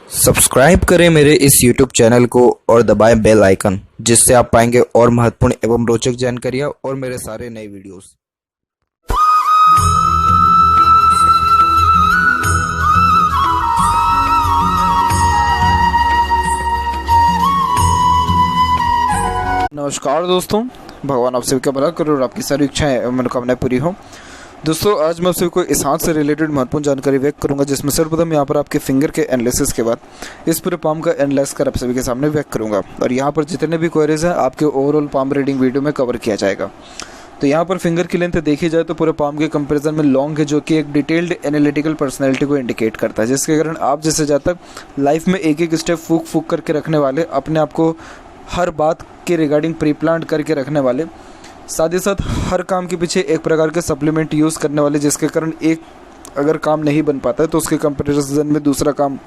Subscribe करें मेरे इस YouTube चैनल को और दबाएं बेल आइकन, जिससे आप पाएंगे और महत्वपूर्ण एवं रोचक जानकारियाँ और मेरे सारे नए वीडियोस। नमस्कार दोस्तों, भगवान आप सभी का भला करे और आपकी सारी इच्छाएं एवं मनोकामनाएं पूरी हों। दोस्तों, आज मैं आप सभी को इस हाथ से रिलेटेड महत्वपूर्ण जानकारी व्यक्त करूंगा, जिसमें सर्वप्रथम यहाँ पर आपके फिंगर के एनालिसिस के बाद इस पूरे पाम का एनालाइज कर आप सभी के सामने व्यक्त करूंगा और यहाँ पर जितने भी क्वेरीज हैं आपके ओवरऑल पाम रीडिंग वीडियो में कवर किया जाएगा। तो यहाँ पर फिंगर की लेंथ देखी जाए तो पूरे पाम के कंपैरिजन में लॉन्ग है, जो कि एक डिटेल्ड एनालिटिकल पर्सनैलिटी को इंडिकेट करता है, जिसके कारण आप जैसे जातक लाइफ में एक एक स्टेप फूक फूक करके रखने वाले, अपने आप को हर बात के रिगार्डिंग प्री प्लान करके रखने वाले, साथ ही साथ हर काम के पीछे एक प्रकार के सप्लीमेंट यूज़ करने वाले, जिसके कारण एक अगर काम नहीं बन पाता है तो उसके कंपैरिजन में दूसरा काम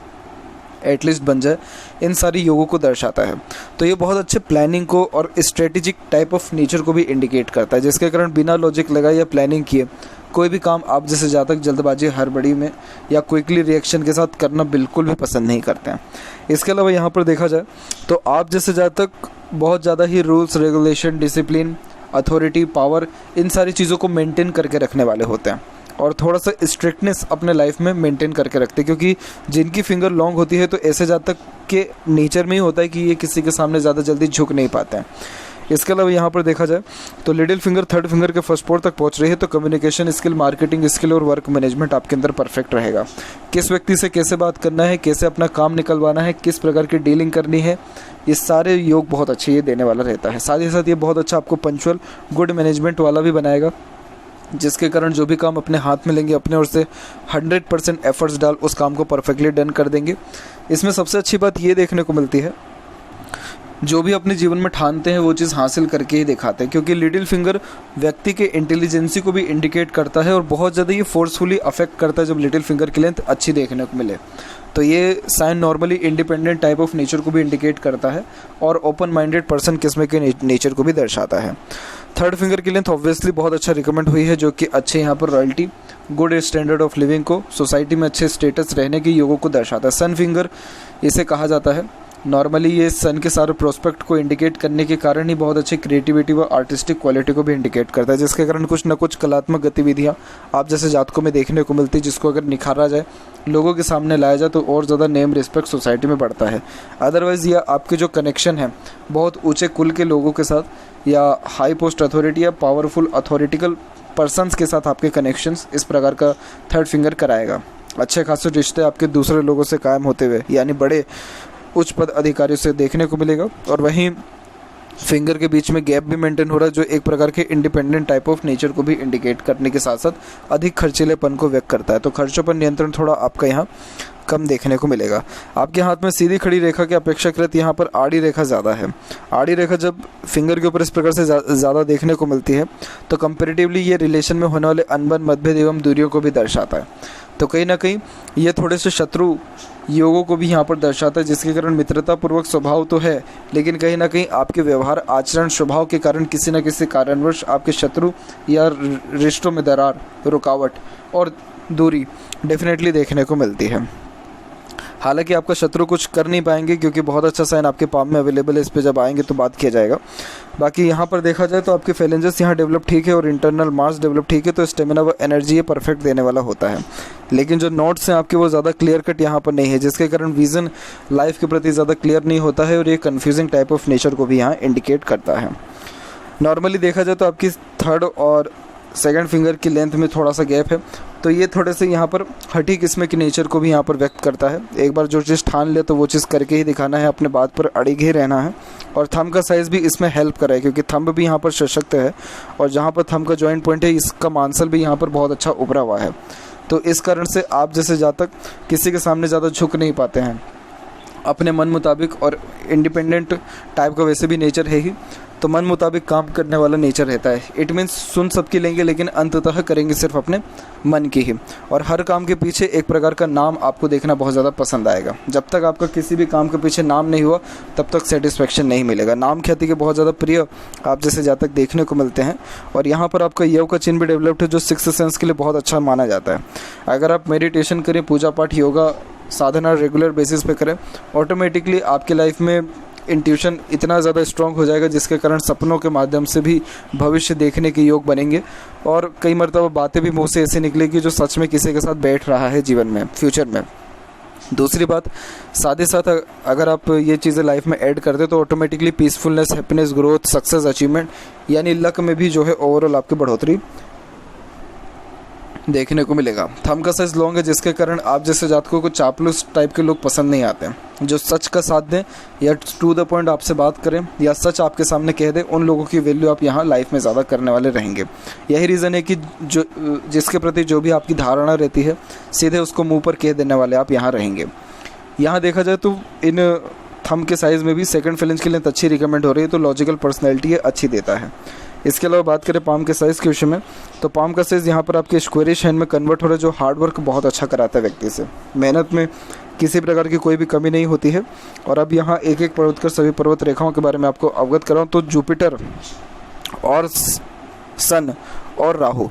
एटलीस्ट बन जाए, इन सारी योगों को दर्शाता है। तो ये बहुत अच्छे प्लानिंग को और स्ट्रेटेजिक टाइप ऑफ नेचर को भी इंडिकेट करता है, जिसके कारण बिना लॉजिक लगाए या प्लानिंग किए कोई भी काम आप जैसे जातक जल्दबाजी, हड़बड़ी में या क्विकली रिएक्शन के साथ करना बिल्कुल भी पसंद नहीं करते हैं। इसके अलावा यहाँ पर देखा जाए तो आप जैसे जातक बहुत ज़्यादा ही rules, regulation, discipline, authority, power, इन सारी चीज़ों को मेंटेन करके रखने वाले होते हैं और थोड़ा सा स्ट्रिक्टनेस अपने लाइफ में मेंटेन करके रखते हैं, क्योंकि जिनकी फिंगर लॉन्ग होती है तो ऐसे जातक के नेचर में ही होता है कि ये किसी के सामने ज़्यादा जल्दी झुक नहीं पाते हैं। इसके अलावा यहाँ पर देखा जाए तो लिटिल फिंगर थर्ड फिंगर के फर्स्ट पोर तक पहुँच रही है, तो कम्युनिकेशन स्किल, मार्केटिंग स्किल और वर्क मैनेजमेंट आपके अंदर परफेक्ट रहेगा। किस व्यक्ति से कैसे बात करना है, कैसे अपना काम निकलवाना है, किस प्रकार की डीलिंग करनी है, ये सारे योग बहुत अच्छे ये देने वाला रहता है। साथ ही साथ ये बहुत अच्छा आपको पंचुअल, गुड मैनेजमेंट वाला भी बनाएगा, जिसके कारण जो भी काम अपने हाथ में लेंगे अपने ओर से 100% एफर्ट्स डाल उस काम को परफेक्टली डन कर देंगे। इसमें सबसे अच्छी बात ये देखने को मिलती है, जो भी अपने जीवन में ठानते हैं वो चीज़ हासिल करके ही दिखाते हैं, क्योंकि लिटिल फिंगर व्यक्ति के इंटेलिजेंसी को भी इंडिकेट करता है और बहुत ज़्यादा ये फोर्सफुली अफेक्ट करता है जब लिटिल फिंगर की लेंथ अच्छी देखने को मिले। तो ये sign normally independent type of nature को भी इंडिकेट करता है और ओपन माइंडेड पर्सन किस्म के नेचर को भी दर्शाता है। थर्ड फिंगर की लेंथ ऑब्वियसली बहुत अच्छा रिकमेंड हुई है, जो कि अच्छे यहाँ पर royalty, good standard of living को, सोसाइटी में अच्छे स्टेटस रहने की योगों को दर्शाता है। सन फिंगर इसे कहा जाता है। नॉर्मली ये सन के सारे प्रोस्पेक्ट को इंडिकेट करने के कारण ही बहुत अच्छी क्रिएटिविटी व आर्टिस्टिक क्वालिटी को भी इंडिकेट करता है, जिसके कारण कुछ न कुछ कलात्मक गतिविधियाँ आप जैसे जातकों में देखने को मिलती है, जिसको अगर निखारा जाए, लोगों के सामने लाया जाए तो और ज़्यादा नेम रिस्पेक्ट सोसाइटी में बढ़ता है। अदरवाइज़ यह आपके जो कनेक्शन है बहुत ऊँचे कुल के लोगों के साथ या हाई पोस्ट अथॉरिटी या पावरफुल अथॉरिटिकल पर्सनस के साथ आपके कनेक्शंस इस प्रकार का थर्ड फिंगर कराएगा। अच्छे खासे रिश्ते आपके दूसरे लोगों से कायम होते हुए, यानी बड़े उच्च पद अधिकारियों से देखने को मिलेगा। और वहीं फिंगर के बीच में गैप भी मेंटेन हो रहा है, जो एक प्रकार के इंडिपेंडेंट टाइप ऑफ नेचर को भी इंडिकेट करने के साथ साथ अधिक खर्चीलेपन को व्यक्त करता है। तो खर्चों पर नियंत्रण थोड़ा आपका यहाँ कम देखने को मिलेगा। आपके हाथ में सीधी खड़ी रेखा की अपेक्षाकृत यहाँ पर आड़ी रेखा ज़्यादा है। आड़ी रेखा जब फिंगर के ऊपर इस प्रकार से ज़्यादा देखने को मिलती है तो कंपेरेटिवली ये रिलेशन में होने वाले अनबन, मतभेद एवं दूरियों को भी दर्शाता है। तो कहीं ना कहीं ये थोड़े से शत्रु योगों को भी यहाँ पर दर्शाता है, जिसके कारण मित्रतापूर्वक स्वभाव तो है, लेकिन कहीं ना कहीं आपके व्यवहार, आचरण, स्वभाव के कारण किसी न किसी कारणवश आपके शत्रु या रिश्तों में दरार, रुकावट और दूरी डेफिनेटली देखने को मिलती है। हालांकि आपका शत्रु कुछ कर नहीं पाएंगे, क्योंकि बहुत अच्छा साइन आपके पाम में अवेलेबल है, इस पे जब आएंगे तो बात किया जाएगा। बाकी यहाँ पर देखा जाए तो आपके फेलेंजेस यहाँ डेवलप ठीक है और इंटरनल मास डेवलप ठीक है, तो स्टेमिना व एनर्जी ये परफेक्ट देने वाला होता है। लेकिन जो नोट्स हैं आपके वो ज़्यादा क्लियर कट यहाँ पर नहीं है, जिसके कारण विज़न लाइफ के प्रति ज़्यादा क्लियर नहीं होता है और ये कन्फ्यूजिंग टाइप ऑफ नेचर को भी यहाँ इंडिकेट करता है। नॉर्मली देखा जाए तो आपकी थर्ड और सेकंड फिंगर की लेंथ में थोड़ा सा गैप है, तो ये थोड़े से यहाँ पर हठी किस्म की नेचर को भी यहाँ पर व्यक्त करता है। एक बार जो चीज़ ठान ले तो वो चीज़ करके ही दिखाना है, अपने बात पर अड़िग ही रहना है। और थंब का साइज़ भी इसमें हेल्प करे है, क्योंकि थंब भी यहाँ पर सशक्त है और जहाँ पर थंब का जॉइंट पॉइंट है इसका मांसल भी यहाँ पर बहुत अच्छा उभरा हुआ है। तो इस कारण से आप जैसे जातक किसी के सामने ज़्यादा झुक नहीं पाते हैं, अपने मन मुताबिक, और इंडिपेंडेंट टाइप का वैसे भी नेचर है ही, तो मन मुताबिक काम करने वाला नेचर रहता है। इट मीन्स सुन सबकी लेंगे लेकिन अंततः करेंगे सिर्फ अपने मन की ही, और हर काम के पीछे एक प्रकार का नाम आपको देखना बहुत ज़्यादा पसंद आएगा। जब तक आपका किसी भी काम के पीछे नाम नहीं हुआ तब तक सेटिस्फेक्शन नहीं मिलेगा। नाम ख्याति के बहुत ज़्यादा प्रिय आप जैसे जातक देखने को मिलते हैं। और यहाँ पर आपका यव का चिन्ह भी डेवलप्ड है, जो सिक्स्थ सेंस के लिए बहुत अच्छा माना जाता है। अगर आप मेडिटेशन करें, पूजा पाठ, योगा साधना रेगुलर बेसिस पे करें, ऑटोमेटिकली आपकी लाइफ में इंट्यूशन इतना ज़्यादा स्ट्रॉन्ग हो जाएगा जिसके कारण सपनों के माध्यम से भी भविष्य देखने के योग बनेंगे और कई मरतबा बातें भी मुंह से ऐसी निकलेगी जो सच में किसी के साथ बैठ रहा है जीवन में, फ्यूचर में। दूसरी बात, साथ ही साथ अगर आप ये चीज़ें लाइफ में ऐड कर दे तो automatically peacefulness, happiness, growth, success, achievement यानी लक में भी जो है ओवरऑल आपकी बढ़ोतरी देखने को मिलेगा। थंब का साइज लॉन्ग है जिसके कारण आप जैसे जातकों को चापलूस टाइप के लोग पसंद नहीं आते हैं। जो सच का साथ दें या टू द पॉइंट आपसे बात करें या सच आपके सामने कह दें, उन लोगों की वैल्यू आप यहाँ लाइफ में ज़्यादा करने वाले रहेंगे। यही रीज़न है कि जो जिसके प्रति जो भी आपकी धारणा रहती है सीधे उसको मुंह पर कह देने वाले आप यहाँ रहेंगे। यहाँ देखा जाए तो इन थंब के साइज़ में भी सेकंड फेलेंज की लेंथ अच्छी रिकमेंड हो रही है, तो लॉजिकल पर्सनैलिटी ये अच्छी देता है। इसके अलावा बात करें पाम के साइज़ के विषय में, तो पाम का साइज़ यहाँ पर आपके स्क्वेरिश हैंड में कन्वर्ट हो रहा है, जो हार्ड वर्क बहुत अच्छा कराता है व्यक्ति से। मेहनत में किसी प्रकार की कोई भी कमी नहीं होती है। और अब यहाँ एक एक पर्वत कर सभी पर्वत रेखाओं के बारे में आपको अवगत कराऊँ तो जुपिटर और सन और राहु,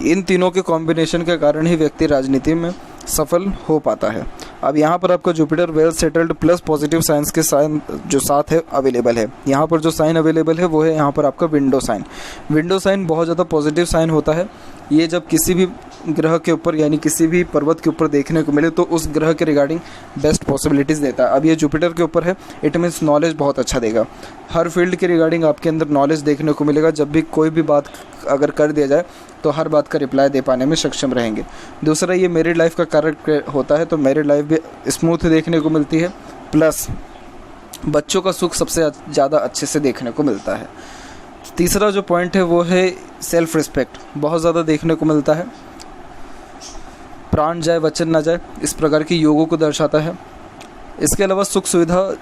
इन तीनों के कॉम्बिनेशन के कारण ही व्यक्ति राजनीति में सफल हो पाता है। अब यहाँ पर आपका Jupiter well settled plus positive science के साइन जो साथ है अवेलेबल है। यहाँ पर जो साइन अवेलेबल है वो है यहाँ पर आपका विंडो साइन। विंडो साइन बहुत ज़्यादा पॉजिटिव साइन होता है। ये जब किसी भी ग्रह के ऊपर यानी किसी भी पर्वत के ऊपर देखने को मिले तो उस ग्रह के रिगार्डिंग बेस्ट पॉसिबिलिटीज़ देता है। अब ये जुपिटर के ऊपर है, इट मीन्स नॉलेज बहुत अच्छा देगा। हर फील्ड के रिगार्डिंग आपके अंदर नॉलेज देखने को मिलेगा। जब भी कोई भी बात अगर कर दिया जाए तो हर बात का रिप्लाई दे पाने में सक्षम रहेंगे। दूसरा, ये मैरिड लाइफ का कारक होता है, तो मैरिड लाइफ भी स्मूथ देखने को मिलती है, प्लस बच्चों का सुख सबसे ज़्यादा अच्छे से देखने को मिलता है। तीसरा जो पॉइंट है वो है सेल्फ रिस्पेक्ट, बहुत ज़्यादा देखने को मिलता है। प्राण जाए वचन ना जाए, इस प्रकार की योगों को दर्शाता है। इसके अलावा सुख सुविधा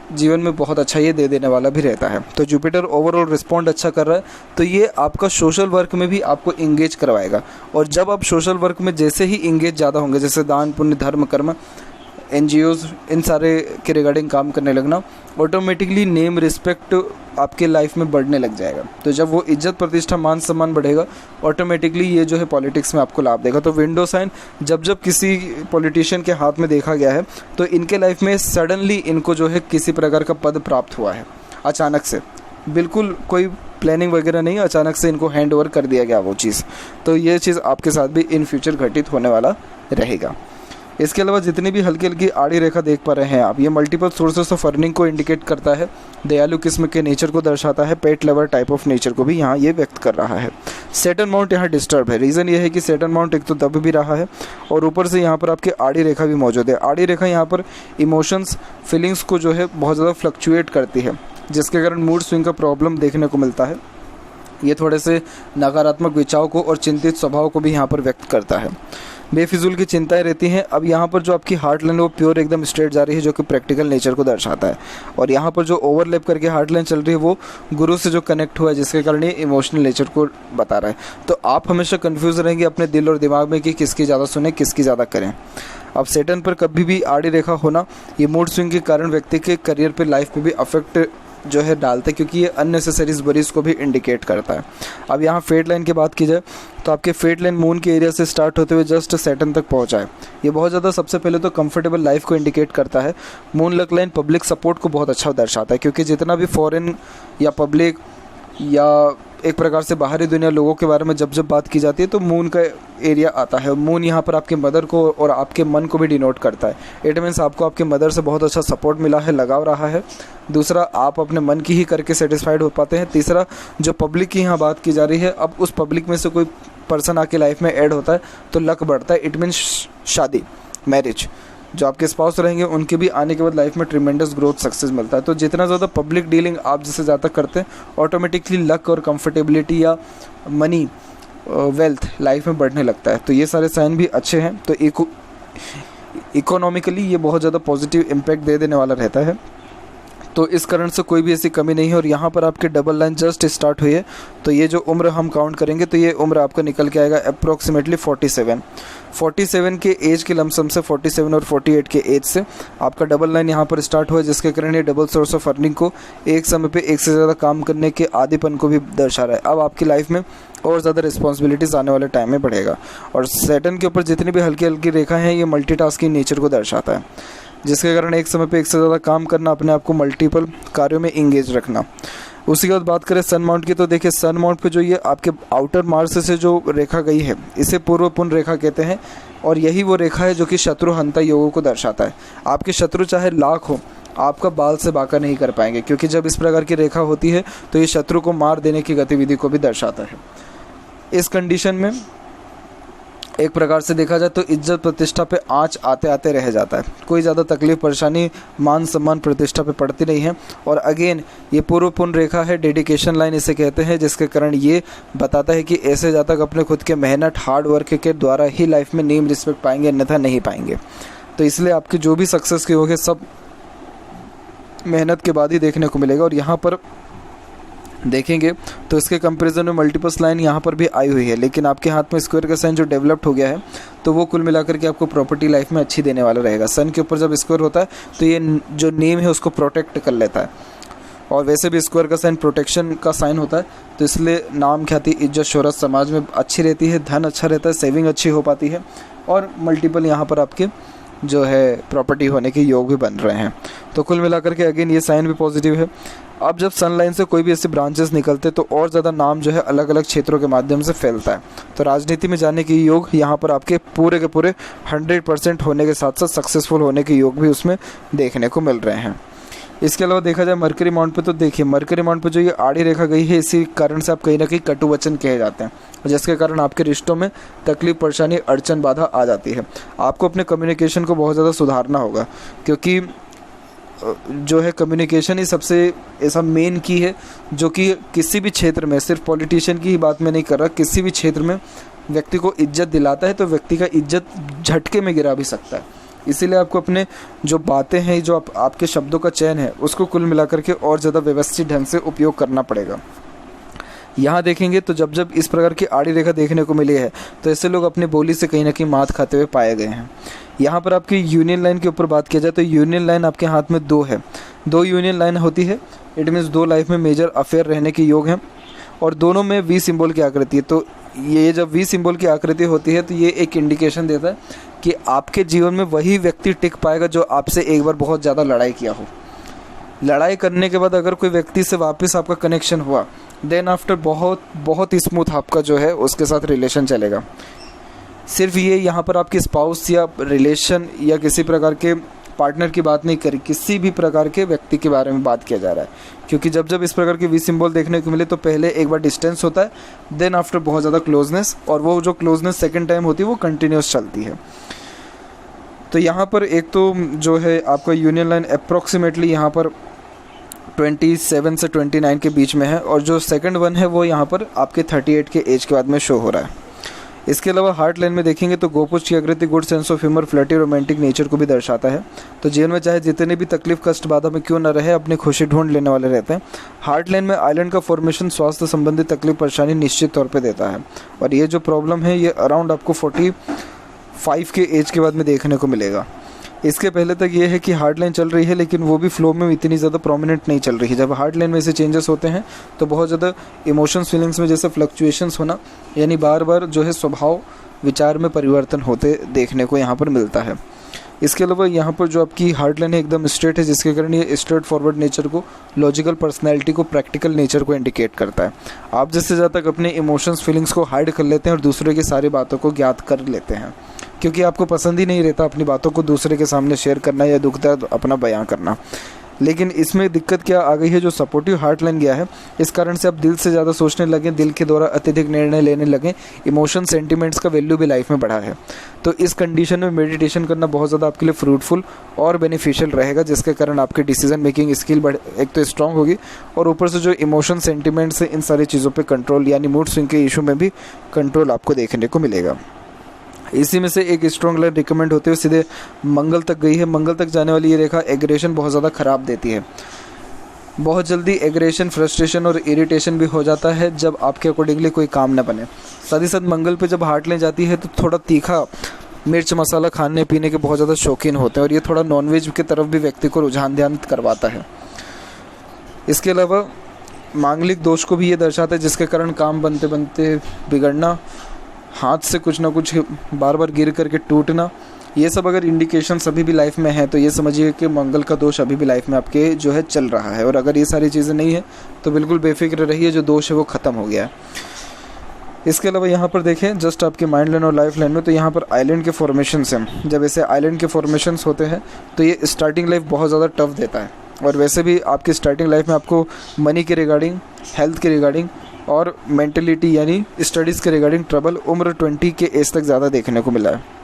जीवन में बहुत अच्छा ये दे देने वाला भी रहता है। तो जुपिटर ओवरऑल रिस्पॉन्ड अच्छा कर रहा है, तो ये आपका सोशल वर्क में भी आपको इंगेज करवाएगा। और जब आप सोशल वर्क में जैसे ही इंगेज ज़्यादा होंगे, जैसे दान पुण्य धर्म कर्म NGOs इन सारे के रिगार्डिंग काम करने लगना, ऑटोमेटिकली नेम रिस्पेक्ट आपके लाइफ में बढ़ने लग जाएगा। तो जब वो इज्जत प्रतिष्ठा मान सम्मान बढ़ेगा, ऑटोमेटिकली ये जो है पॉलिटिक्स में आपको लाभ देगा। तो विंडो साइन जब जब किसी पॉलिटिशियन के हाथ में देखा गया है तो इनके लाइफ में सडनली इनको जो है किसी प्रकार का पद प्राप्त हुआ है, अचानक से, बिल्कुल कोई प्लानिंग वगैरह नहीं, अचानक से इनको हैंड ओवर कर दिया गया वो चीज़। तो ये चीज़ आपके साथ भी इन फ्यूचर घटित होने वाला रहेगा। इसके अलावा जितनी भी हल्की हल्की आड़ी रेखा देख पा रहे हैं आप, ये मल्टीपल सोर्सेस ऑफ अर्निंग को इंडिकेट करता है, दयालु किस्म के नेचर को दर्शाता है, पेट लवर टाइप ऑफ नेचर को भी यहाँ ये व्यक्त कर रहा है। सैटर्न माउंट यहाँ डिस्टर्ब है। रीज़न ये है कि सैटर्न माउंट एक तो दब भी रहा है और ऊपर से यहाँ पर आपके आड़ी रेखा भी मौजूद है। आड़ी रेखा यहाँ पर इमोशंस फीलिंग्स को जो है बहुत ज़्यादा फ्लक्चुएट करती है, जिसके कारण मूड स्विंग का प्रॉब्लम देखने को मिलता है। ये थोड़े से नकारात्मक विचारों को और चिंतित स्वभाव को भी यहाँ पर व्यक्त करता है। बेफिजूल की चिंताएं रहती हैं। अब यहाँ पर जो आपकी हार्ट लाइन है वो प्योर एकदम स्ट्रेट जा रही है, जो कि प्रैक्टिकल नेचर को दर्शाता है। और यहाँ पर जो ओवरलैप करके हार्ट लाइन चल रही है वो गुरु से जो कनेक्ट हुआ है, जिसके कारण ये इमोशनल नेचर को बता रहा है। तो आप हमेशा कंफ्यूज रहेंगे अपने दिल और दिमाग में कि किसकी ज़्यादा सुने, किसकी ज़्यादा करें। अब सैटर्न पर कभी भी आड़ी रेखा होना ये मूड स्विंग के कारण व्यक्ति के करियर पे, लाइफ पे भी अफेक्ट जो है डालता है, क्योंकि ये अननेसेसरी वरीज को भी इंडिकेट करता है। अब यहाँ फेट लाइन की बात की जाए तो आपके फेट लाइन मून के एरिया से स्टार्ट होते हुए जस्ट सैटर्न तक पहुँचा है। ये बहुत ज़्यादा सबसे पहले तो कंफर्टेबल लाइफ को इंडिकेट करता है। Moon luck line public support को बहुत अच्छा दर्शाता है, क्योंकि जितना भी फॉरेन या पब्लिक या एक प्रकार से बाहरी दुनिया लोगों के बारे में जब जब बात की जाती है तो मून का एरिया आता है। मून यहाँ पर आपके मदर को और आपके मन को भी डिनोट करता है। इट मीन्स आपको आपके मदर से बहुत अच्छा सपोर्ट मिला है, लगाव रहा है। दूसरा, आप अपने मन की ही करके सेटिस्फाइड हो पाते हैं। तीसरा, जो पब्लिक की यहाँ बात की जा रही है, अब उस पब्लिक में से कोई पर्सन आके लाइफ में ऐड होता है तो लक बढ़ता है। इट मीन्स शादी, मैरिज, जो आपके स्पाउस रहेंगे उनके भी आने के बाद लाइफ में ट्रिमेंडस ग्रोथ सक्सेस मिलता है। तो जितना ज़्यादा पब्लिक डीलिंग आप जिससे ज़्यादा करते हैं, ऑटोमेटिकली लक और कंफर्टेबिलिटी या मनी वेल्थ लाइफ में बढ़ने लगता है। तो ये सारे साइन भी अच्छे हैं। तो इकोनॉमिकली ये बहुत ज़्यादा पॉजिटिव इम्पैक्ट दे देने वाला रहता है। तो इस कारण से कोई भी ऐसी कमी नहीं है। और यहाँ पर आपकी डबल लाइन जस्ट स्टार्ट हुई है, तो ये जो उम्र हम काउंट करेंगे तो ये उम्र आपका निकल के आएगा अप्रॉक्सीमेटली 47 के एज के लमसम से, 47 और 48 के एज से आपका डबल लाइन यहाँ पर स्टार्ट हुआ है, जिसके कारण ये डबल सोर्स ऑफ अर्निंग को, एक समय पे एक से ज़्यादा काम करने के आदीपन को भी दर्शा रहा है। अब आपकी लाइफ में और ज़्यादा रिस्पॉन्सिबिलिटीज़ आने वाले टाइम में बढ़ेगा। और सैटर्न के ऊपर जितनी भी हल्की हल्की रेखा हैं, ये मल्टीटास्किंग नेचर को दर्शाता है, जिसके कारण एक समय पे एक से ज़्यादा काम करना, अपने आप को मल्टीपल कार्यों में इंगेज रखना। उसी के बाद बात करें सन माउंट की, तो देखिए सन माउंट पे जो ये आपके आउटर मार्स से जो रेखा गई है, इसे पूर्व पुण्य रेखा कहते हैं। और यही वो रेखा है जो कि शत्रु हंता योगों को दर्शाता है। आपके शत्रु चाहे लाख हो, आपका बाल से बाका नहीं कर पाएंगे, क्योंकि जब इस प्रकार की रेखा होती है तो ये शत्रु को मार देने की गतिविधि को भी दर्शाता है। इस कंडीशन में एक प्रकार से देखा जाए तो इज्जत प्रतिष्ठा पे आँच आते आते रह जाता है। कोई ज़्यादा तकलीफ परेशानी मान सम्मान प्रतिष्ठा पे पड़ती नहीं है। और अगेन ये पूर्व पुण्य रेखा है, डेडिकेशन लाइन इसे कहते हैं, जिसके कारण ये बताता है कि ऐसे जातक अपने खुद के मेहनत हार्ड वर्क के द्वारा ही लाइफ में नेम रिस्पेक्ट पाएंगे, अन्यथा नहीं पाएंगे। तो इसलिए आपकी जो भी सक्सेस के होंगे सब मेहनत के बाद ही देखने को मिलेगा। और यहाँ पर देखेंगे तो इसके कंपैरिजन में मल्टीपल्स लाइन यहाँ पर भी आई हुई है, लेकिन आपके हाथ में स्क्वायर का साइन जो डेवलप्ड हो गया है, तो वो कुल मिलाकर के आपको प्रॉपर्टी लाइफ में अच्छी देने वाला रहेगा। सन के ऊपर जब स्क्वायर होता है तो ये जो नेम है उसको प्रोटेक्ट कर लेता है। और वैसे भी स्क्वायर का साइन प्रोटेक्शन का साइन होता है, तो इसलिए नाम ख्याति इज्जत शोहरत समाज में अच्छी रहती है, धन अच्छा रहता है, सेविंग अच्छी हो पाती है, और मल्टीपल यहाँ पर आपके जो है प्रॉपर्टी होने के योग भी बन रहे हैं। तो कुल मिलाकर के अगेन ये साइन भी पॉजिटिव है। अब जब सन लाइन से कोई भी ऐसे ब्रांचेस निकलते तो और ज़्यादा नाम जो है अलग अलग क्षेत्रों के माध्यम से फैलता है। तो राजनीति में जाने के योग यहाँ पर आपके पूरे के पूरे 100% होने के साथ साथ सक्सेसफुल होने के योग भी उसमें देखने को मिल रहे हैं। इसके अलावा देखा जाए मरकरी माउंट पे, तो देखिए मरकरी माउंट पे जो ये आड़ी रेखा गई है, इसी कारण से आप कहीं ना कहीं कटु वचन कहे जाते हैं, जिसके कारण आपके रिश्तों में तकलीफ परेशानी अड़चन बाधा आ जाती है। आपको अपने कम्युनिकेशन को बहुत ज़्यादा सुधारना होगा, क्योंकि जो है कम्युनिकेशन ही सबसे ऐसा मेन की है जो कि किसी भी क्षेत्र में, सिर्फ पॉलिटिशियन की ही बात मैं नहीं कर रहा, किसी भी क्षेत्र में व्यक्ति को इज्जत दिलाता है तो व्यक्ति का इज्जत झटके में गिरा भी सकता है। इसीलिए आपको अपने जो बातें हैं, जो आपके शब्दों का चयन है, उसको कुल मिलाकर के और ज़्यादा व्यवस्थित ढंग से उपयोग करना पड़ेगा। यहाँ देखेंगे तो जब जब इस प्रकार की आड़ी रेखा देखने को मिली है तो ऐसे लोग अपनी बोली से कहीं ना कहीं मात खाते हुए पाए गए हैं। यहाँ पर आपकी यूनियन लाइन के ऊपर बात किया जाए तो यूनियन लाइन आपके हाथ में 2 है, 2 यूनियन लाइन होती है, इट मीन्स 2 लाइफ में मेजर अफेयर रहने के योग हैं, और दोनों में वी सिंबल की आकृति है। तो ये जब वी सिंबल की आकृति होती है तो ये एक इंडिकेशन देता है कि आपके जीवन में वही व्यक्ति टिक पाएगा जो आपसे एक बार बहुत ज़्यादा लड़ाई किया हो। लड़ाई करने के बाद अगर कोई व्यक्ति से वापस आपका कनेक्शन हुआ, देन आफ्टर बहुत ही स्मूथ आपका जो है उसके साथ रिलेशन चलेगा। सिर्फ ये यहाँ पर आपकी स्पाउस या रिलेशन या किसी प्रकार के पार्टनर की बात नहीं करी, किसी भी प्रकार के व्यक्ति के बारे में बात किया जा रहा है, क्योंकि जब जब इस प्रकार के वी सिंबल देखने को मिले तो पहले एक बार डिस्टेंस होता है, देन आफ्टर बहुत ज़्यादा क्लोजनेस, और वो जो क्लोजनेस सेकंड टाइम होती है वो कंटिन्यूस चलती है। तो यहाँ पर एक तो जो है आपका यूनियन लाइन अप्रॉक्सीमेटली यहाँ पर 27 से 29 के बीच में है, और जो सेकंड वन है वो यहाँ पर आपके 38 के एज के बाद में शो हो रहा है। इसके अलावा हार्ट लाइन में देखेंगे तो गोपुष्ट की आकृति good sense of humour, flirty, romantic nature को भी दर्शाता है। तो जीवन में चाहे जितने भी तकलीफ कष्ट बाधा में क्यों न रहे, अपनी खुशी ढूंढ लेने वाले रहते हैं। हार्ट लाइन में आइलैंड का फॉर्मेशन स्वास्थ्य संबंधी तकलीफ परेशानी निश्चित तौर पे देता है, और ये जो प्रॉब्लम है ये अराउंड आपको 45 के एज के बाद में देखने को मिलेगा। इसके पहले तक ये है कि हार्ड लाइन चल रही है, लेकिन वो भी फ्लो में इतनी ज़्यादा प्रोमिनेंट नहीं चल रही है। जब हार्ड लाइन में ऐसे चेंजेस होते हैं तो बहुत ज़्यादा इमोशंस फीलिंग्स में जैसे फ्लक्चुएशंस होना, यानी बार बार जो है स्वभाव विचार में परिवर्तन होते देखने को यहाँ पर मिलता है। इसके अलावा यहाँ पर जो आपकी हार्ड लाइन है एकदम स्ट्रेट है, जिसके कारण ये स्ट्रेट फॉरवर्ड नेचर को, लॉजिकल पर्सनैलिटी को, प्रैक्टिकल नेचर को इंडिकेट करता है। आप जिससे ज़्यादा तक अपने इमोशंस फीलिंग्स को हाइड कर लेते हैं और दूसरे की सारी बातों को ज्ञात कर लेते हैं, क्योंकि आपको पसंद ही नहीं रहता अपनी बातों को दूसरे के सामने शेयर करना या दुख दर्द अपना बयां करना। लेकिन इसमें दिक्कत क्या आ गई है, जो सपोर्टिव हार्ट लाइन गया है इस कारण से आप दिल से ज़्यादा सोचने लगे, दिल के द्वारा अत्यधिक निर्णय लेने लगे, इमोशन सेंटिमेंट्स का वैल्यू भी लाइफ में बढ़ा है। तो इस कंडीशन में मेडिटेशन करना बहुत ज़्यादा आपके लिए फ्रूटफुल और बेनिफिशियल रहेगा, जिसके कारण आपकी डिसीजन मेकिंग स्किल एक तो स्ट्रांग होगी, और ऊपर से जो इमोशन सेंटिमेंट्स है इन सारी चीज़ों पर कंट्रोल, यानी मूड स्विंग के इशू में भी कंट्रोल आपको देखने को मिलेगा। इसी में से एक स्ट्रॉन्ग लाइन रिकमेंड होते हुए सीधे मंगल तक गई है। मंगल तक जाने वाली ये रेखा एग्रेशन बहुत ज़्यादा ख़राब देती है। बहुत जल्दी एग्रेशन, फ्रस्ट्रेशन और इरिटेशन भी हो जाता है जब आपके अकॉर्डिंगली कोई काम न बने। साथ ही साथ मंगल पे जब हार्ट लेन जाती है तो थोड़ा तीखा मिर्च मसाला खाने पीने के बहुत ज़्यादा शौकीन होते हैं और ये थोड़ा नॉनवेज की तरफ भी व्यक्ति को रुझान ध्यान करवाता है। इसके अलावा मांगलिक दोष को भी ये दर्शाता है, जिसके कारण काम बनते बनते बिगड़ना, हाथ से कुछ ना कुछ बार बार गिर करके टूटना, ये सब अगर इंडिकेशन अभी भी लाइफ में है तो ये समझिए कि मंगल का दोष अभी भी लाइफ में आपके जो है चल रहा है। और अगर ये सारी चीज़ें नहीं है तो बिल्कुल बेफिक्र रहिए, जो दोष है वो ख़त्म हो गया है। इसके अलावा यहाँ पर देखें जस्ट आपके माइंड लाइन और लाइफ लाइन में, तो यहाँ पर आइलैंड के फॉर्मेशंस हैं। जब ऐसे आइलैंड के फॉर्मेशंस होते हैं तो ये स्टार्टिंग लाइफ बहुत ज़्यादा टफ देता है। और वैसे भी आपकी स्टार्टिंग लाइफ में आपको मनी के रिगार्डिंग, हेल्थ के रिगार्डिंग और मेंटलिटी यानी स्टडीज़ के रिगार्डिंग ट्रबल उम्र 20 के एज तक ज़्यादा देखने को मिला है।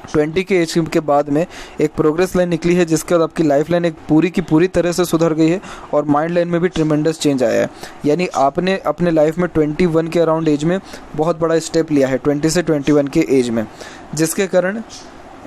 20 के एज के बाद में एक प्रोग्रेस लाइन निकली है, जिसके बाद आपकी लाइफ लाइन एक पूरी की पूरी तरह से सुधर गई है और माइंड लाइन में भी ट्रिमेंडस चेंज आया है। यानी आपने अपने लाइफ में 21 के अराउंड एज में बहुत बड़ा स्टेप लिया है, 20 से 21 के एज में, जिसके कारण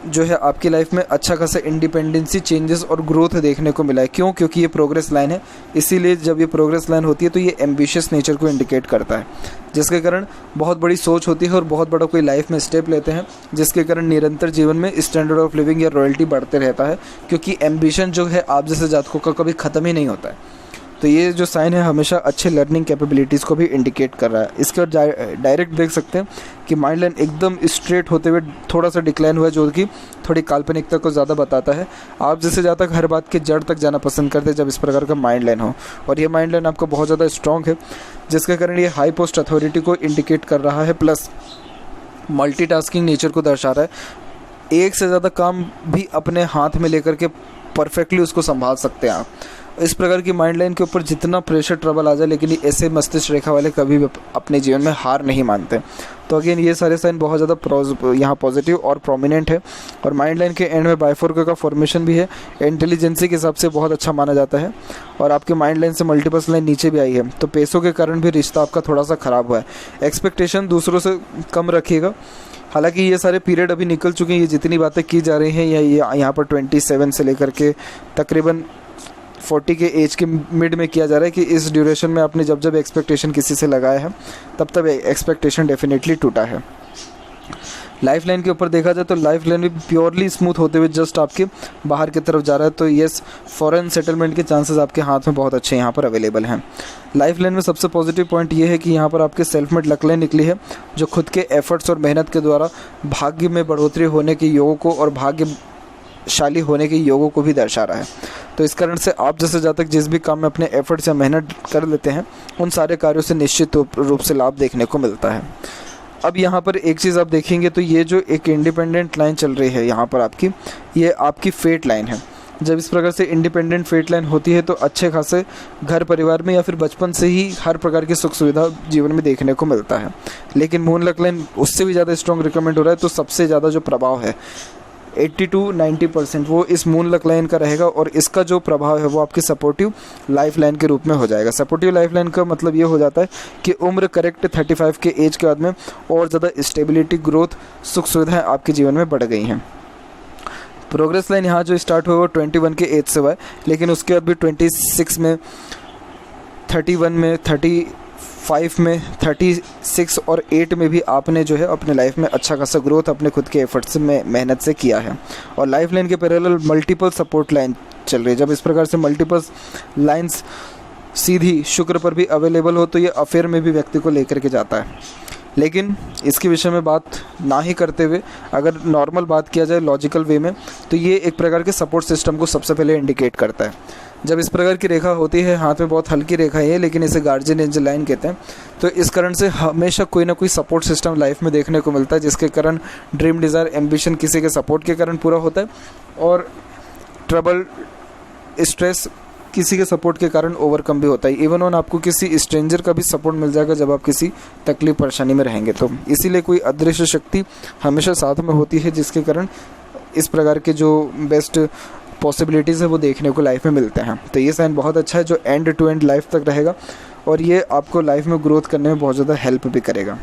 जो है आपकी लाइफ में अच्छा खासा इंडिपेंडेंसी, चेंजेस और ग्रोथ देखने को मिला है। क्यों? क्योंकि ये प्रोग्रेस लाइन है, इसीलिए जब ये प्रोग्रेस लाइन होती है तो ये एम्बिशियस नेचर को इंडिकेट करता है, जिसके कारण बहुत बड़ी सोच होती है और बहुत बड़ा कोई लाइफ में स्टेप लेते हैं, जिसके कारण निरंतर जीवन में स्टैंडर्ड ऑफ लिविंग या रॉयल्टी बढ़ते रहता है। क्योंकि एम्बिशन जो है आप जैसे जातकों का कभी ख़त्म ही नहीं होता है। तो ये जो साइन है हमेशा अच्छे लर्निंग कैपेबिलिटीज़ को भी इंडिकेट कर रहा है। इसके और डायरेक्ट देख सकते हैं कि माइंड लाइन एकदम स्ट्रेट होते हुए थोड़ा सा डिक्लाइन हुआ है, जो कि थोड़ी काल्पनिकता को ज़्यादा बताता है। आप जैसे जातक हर बात के जड़ तक जाना पसंद करते हैं जब इस प्रकार का माइंड लाइन हो, और ये माइंड लाइन आपका बहुत ज़्यादा स्ट्रॉन्ग है, जिसके कारण ये हाई पोस्ट अथॉरिटी को इंडिकेट कर रहा है, प्लस मल्टीटास्किंग नेचर को दर्शा रहा है। एक से ज़्यादा काम भी अपने हाथ में लेकर के परफेक्टली उसको संभाल सकते हैं आप। इस प्रकार की माइंड लाइन के ऊपर जितना प्रेशर ट्रबल आ जाए, लेकिन ऐसे मस्तिष्क रेखा वाले कभी भी अपने जीवन में हार नहीं मानते। तो अगेन ये सारे साइन बहुत ज़्यादा यहाँ पॉजिटिव और प्रोमिनेंट है। और माइंड लाइन के एंड में बाइफोर्क का फॉर्मेशन भी है, इंटेलिजेंसी के हिसाब से बहुत अच्छा माना जाता है। और आपके माइंड लाइन से मल्टीपल लाइन नीचे भी आई है, तो पैसों के कारण भी रिश्ता आपका थोड़ा सा ख़राब हुआ है। एक्सपेक्टेशन दूसरों से कम रखिएगा। हालांकि ये सारे पीरियड अभी निकल चुके हैं, ये जितनी बातें की जा रही हैं या ये यहाँ पर 27 से लेकर के तकरीबन 40 के एज के मिड में किया जा रहा है कि इस ड्यूरेशन में आपने जब जब एक्सपेक्टेशन किसी से लगाया है तब तब एक्सपेक्टेशन डेफिनेटली टूटा है। लाइफ लाइन के ऊपर देखा जाए तो लाइफ लाइन भी प्योरली स्मूथ होते हुए जस्ट आपके बाहर की तरफ जा रहा है। तो येस, फॉरेन सेटलमेंट के चांसेस आपके हाथ में बहुत अच्छे यहाँ पर अवेलेबल हैं। लाइफ लाइन में सबसे पॉजिटिव पॉइंट ये है कि यहाँ पर आपके सेल्फ मेड लक लाइन निकली है, जो खुद के एफर्ट्स और मेहनत के द्वारा भाग्य में बढ़ोतरी होने के योगों को और भाग्यशाली होने के योगों को भी दर्शा रहा है। तो इस कारण से आप जैसे जातक जिस भी काम में अपने एफर्ट्स या मेहनत कर लेते हैं, उन सारे कार्यों से निश्चित रूप से लाभ देखने को मिलता है। अब यहाँ पर एक चीज़ आप देखेंगे तो ये जो एक इंडिपेंडेंट लाइन चल रही है यहाँ पर आपकी, ये आपकी फेट लाइन है। जब इस प्रकार से इंडिपेंडेंट फेट लाइन होती है तो अच्छे खासे घर परिवार में या फिर बचपन से ही हर प्रकार की सुख सुविधा जीवन में देखने को मिलता है। लेकिन मून लक लाइन उससे भी ज़्यादा स्ट्रॉन्ग रिकमेंड हो रहा है, तो सबसे ज़्यादा जो प्रभाव है 80 to 90% वो इस मून लक लाइन का रहेगा। और इसका जो प्रभाव है वो आपकी सपोर्टिव लाइफ लाइन के रूप में हो जाएगा। सपोर्टिव लाइफ लाइन का मतलब ये हो जाता है कि उम्र करेक्ट 35 के एज के बाद में और ज़्यादा स्टेबिलिटी, ग्रोथ, सुख सुविधाएँ आपके जीवन में बढ़ गई हैं। प्रोग्रेस लाइन यहाँ जो स्टार्ट हुआ वो 21 के एज से हुआ है, लेकिन उसके बाद भी 26 में, 31 में, 35 में, 36 और 8 में भी आपने जो है अपने लाइफ में अच्छा खासा ग्रोथ अपने खुद के एफर्ट्स में, मेहनत से किया है। और लाइफ लाइन के पैरेलल मल्टीपल सपोर्ट लाइन चल रही है। जब इस प्रकार से मल्टीपल लाइंस सीधी शुक्र पर भी अवेलेबल हो तो ये अफेयर में भी व्यक्ति को लेकर के जाता है। लेकिन इसके विषय में बात ना ही करते हुए अगर नॉर्मल बात किया जाए लॉजिकल वे में, तो ये एक प्रकार के सपोर्ट सिस्टम को सबसे पहले इंडिकेट करता है। जब इस प्रकार की रेखा होती है, हाथ में बहुत हल्की रेखा है लेकिन इसे गार्जियन एंजल लाइन कहते हैं, तो इस कारण से हमेशा कोई ना कोई सपोर्ट सिस्टम लाइफ में देखने को मिलता है, जिसके कारण ड्रीम, डिज़ायर, एम्बिशन किसी के सपोर्ट के कारण पूरा होता है और ट्रबल, स्ट्रेस किसी के सपोर्ट के कारण ओवरकम भी होता है। इवन ऑन आपको किसी स्ट्रेंजर का भी सपोर्ट मिल जाएगा जब आप किसी तकलीफ परेशानी में रहेंगे। तो इसीलिए कोई अदृश्य शक्ति हमेशा साथ में होती है, जिसके कारण इस प्रकार के जो बेस्ट पॉसिबिलिटीज़ है वो देखने को लाइफ में मिलते हैं। तो ये साइन बहुत अच्छा है जो एंड टू एंड लाइफ तक रहेगा और ये आपको लाइफ में ग्रोथ करने में बहुत ज़्यादा हेल्प भी करेगा।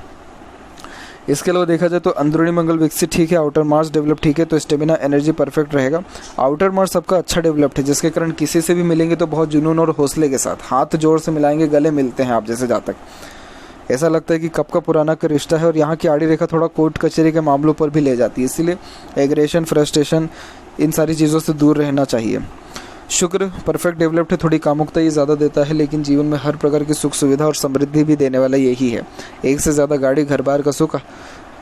इसके अलावा देखा जाए तो अंदरूनी मंगल विकसित ठीक है, आउटर मार्स डेवलप ठीक है, तो स्टेमिना एनर्जी परफेक्ट रहेगा। आउटर मार्स आपका अच्छा डेवलप्ड है, जिसके कारण किसी से भी मिलेंगे तो बहुत जुनून और हौसले के साथ हाथ जोर से मिलाएंगे, गले मिलते हैं आप जैसे जातक। ऐसा लगता है कि कब का पुराना का रिश्ता है। और यहाँ की आड़ी रेखा थोड़ा कोर्ट कचहरी के मामलों पर भी ले जाती है, इसीलिए एग्रेशन, फ्रस्ट्रेशन, इन सारी चीज़ों से दूर रहना चाहिए। शुक्र परफेक्ट डेवलप्ड है, थोड़ी कामुकता ये ज़्यादा देता है, लेकिन जीवन में हर प्रकार की सुख सुविधा और समृद्धि भी देने वाला यही है। एक से ज़्यादा गाड़ी, घर बार का सुख,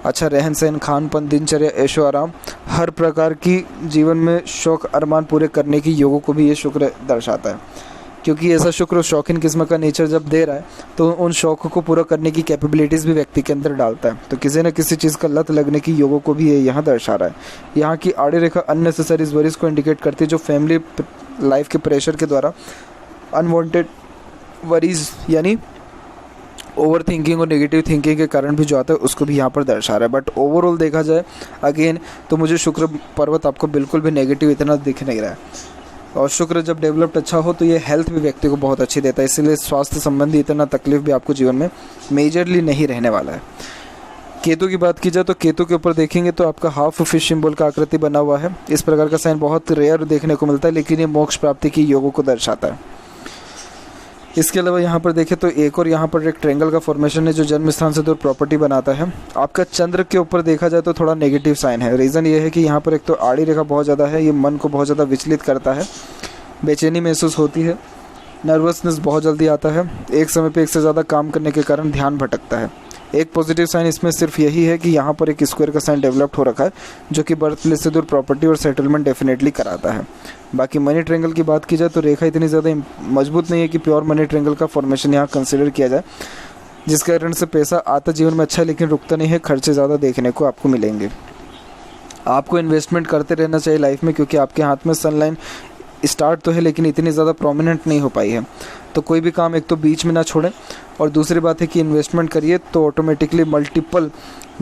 अच्छा रहन सहन, खान पान, दिनचर्या, ऐशो आराम, हर प्रकार की जीवन में शौक अरमान पूरे करने की योगों को भी ये शुक्र दर्शाता है। क्योंकि ऐसा शुक्र शौकीन किस्म का नेचर जब दे रहा है तो उन शौक़ों को पूरा करने की कैपेबिलिटीज़ भी व्यक्ति के अंदर डालता है, तो किसी न किसी चीज़ का लत लगने की योगों को भी ये यहाँ दर्शा रहा है। यहाँ की आड़ी रेखा अननेसेसरी वरीज को इंडिकेट करती है, जो फैमिली लाइफ के प्रेशर के द्वारा अनवांटेड वरीज यानी ओवर थिंकिंग और नेगेटिव थिंकिंग के कारण भी जो आता है उसको भी यहाँ पर दर्शा रहा है। बट ओवरऑल देखा जाए अगेन तो मुझे शुक्र पर्वत आपको बिल्कुल भी नेगेटिव इतना दिख नहीं रहा है। और शुक्र जब डेवलप्ड अच्छा हो तो ये हेल्थ भी व्यक्ति को बहुत अच्छी देता है, इसलिए स्वास्थ्य संबंधी इतना तकलीफ भी आपको जीवन में मेजरली नहीं रहने वाला है। केतु की बात की जाए तो केतु के ऊपर देखेंगे तो आपका हाफ फिश सिंबल का आकृति बना हुआ है। इस प्रकार का साइन बहुत रेयर देखने को मिलता है, लेकिन ये मोक्ष प्राप्ति की योगों को दर्शाता है। इसके अलावा यहाँ पर देखें तो एक और यहाँ पर एक ट्रेंगल का फॉर्मेशन है, जो जन्म स्थान से दूर प्रॉपर्टी बनाता है। आपका चंद्र के ऊपर देखा जाए तो थोड़ा नेगेटिव साइन है। रीज़न ये है कि यहाँ पर एक तो आड़ी रेखा बहुत ज़्यादा है, ये मन को बहुत ज़्यादा विचलित करता है, बेचैनी महसूस होती है, नर्वसनेस बहुत जल्दी आता है, एक समय पे एक से ज़्यादा काम करने के कारण ध्यान भटकता है। एक पॉजिटिव साइन इसमें सिर्फ यही है कि यहाँ पर एक स्क्वायर का साइन डेवलप्ड हो रखा है, जो कि बर्थ प्लेस से दूर प्रॉपर्टी और सेटलमेंट डेफिनेटली कराता है। बाकी मनी ट्रेंगल की बात की जाए तो रेखा इतनी ज़्यादा मजबूत नहीं है कि प्योर मनी ट्रेंगल का फॉर्मेशन यहाँ कंसिडर किया जाए, जिस कारण से पैसा आता जीवन में अच्छा है लेकिन रुकता नहीं है, खर्चे ज़्यादा देखने को आपको मिलेंगे। आपको इन्वेस्टमेंट करते रहना चाहिए लाइफ में, क्योंकि आपके हाथ में सनलाइन स्टार्ट तो है लेकिन इतनी ज़्यादा प्रोमिनेंट नहीं हो पाई है। तो कोई भी काम एक तो बीच में ना छोड़ें, और दूसरी बात है कि इन्वेस्टमेंट करिए तो ऑटोमेटिकली मल्टीपल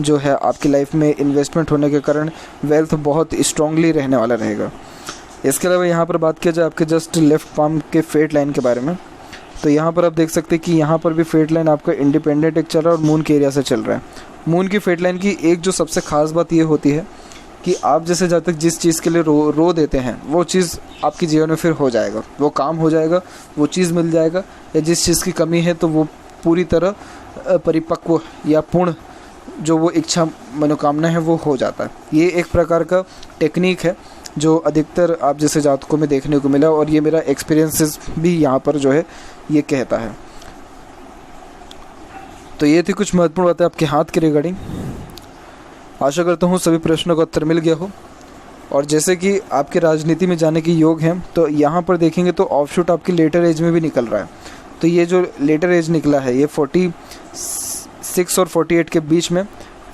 जो है आपकी लाइफ में इन्वेस्टमेंट होने के कारण वेल्थ बहुत स्ट्रांगली रहने वाला रहेगा। इसके अलावा यहाँ पर बात किया जाए आपके जस्ट लेफ्ट पाम के फेट लाइन के बारे में, तो यहाँ पर आप देख सकते हैं कि यहाँ पर भी फेट लाइन आपका इंडिपेंडेंट एक चल रहा है और मून के एरिया से चल रहा है। मून की फेट लाइन की एक जो सबसे ख़ास बात ये होती है कि आप जैसे जब तक जिस चीज़ के लिए रो देते हैं वो चीज़ आपके जीवन में फिर हो जाएगा, वो काम हो जाएगा, वो चीज़ मिल जाएगा, या जिस चीज़ की कमी है तो वो पूरी तरह परिपक्व या पूर्ण जो वो इच्छा मनोकामना है वो हो जाता है। ये एक प्रकार का टेक्निक है जो अधिकतर आप जैसे जातकों में देखने को मिला, और ये मेरा एक्सपीरियंसेस भी यहाँ पर जो है ये कहता है। तो ये थी कुछ महत्वपूर्ण बातें आपके हाथ के रिगार्डिंग। आशा करता हूँ सभी प्रश्नों का उत्तर मिल गया हो। और जैसे कि आपके राजनीति में जाने के योग हैं, तो यहाँ पर देखेंगे तो ऑफशूट आपकी लेटर एज में भी निकल रहा है। तो ये जो लेटर एज निकला है ये 46 और 48 के बीच में,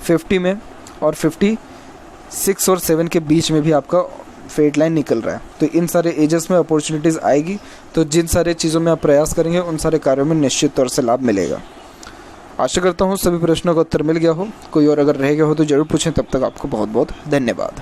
50 में और 56 और 7 के बीच में भी आपका फेट लाइन निकल रहा है। तो इन सारे एजेस में अपॉर्चुनिटीज़ आएगी, तो जिन सारे चीज़ों में आप प्रयास करेंगे उन सारे कार्यों में निश्चित तौर से लाभ मिलेगा। आशा करता हूँ सभी प्रश्नों का उत्तर मिल गया हो। कोई और अगर रह गया हो तो ज़रूर पूछें। तब तक आपको बहुत बहुत धन्यवाद।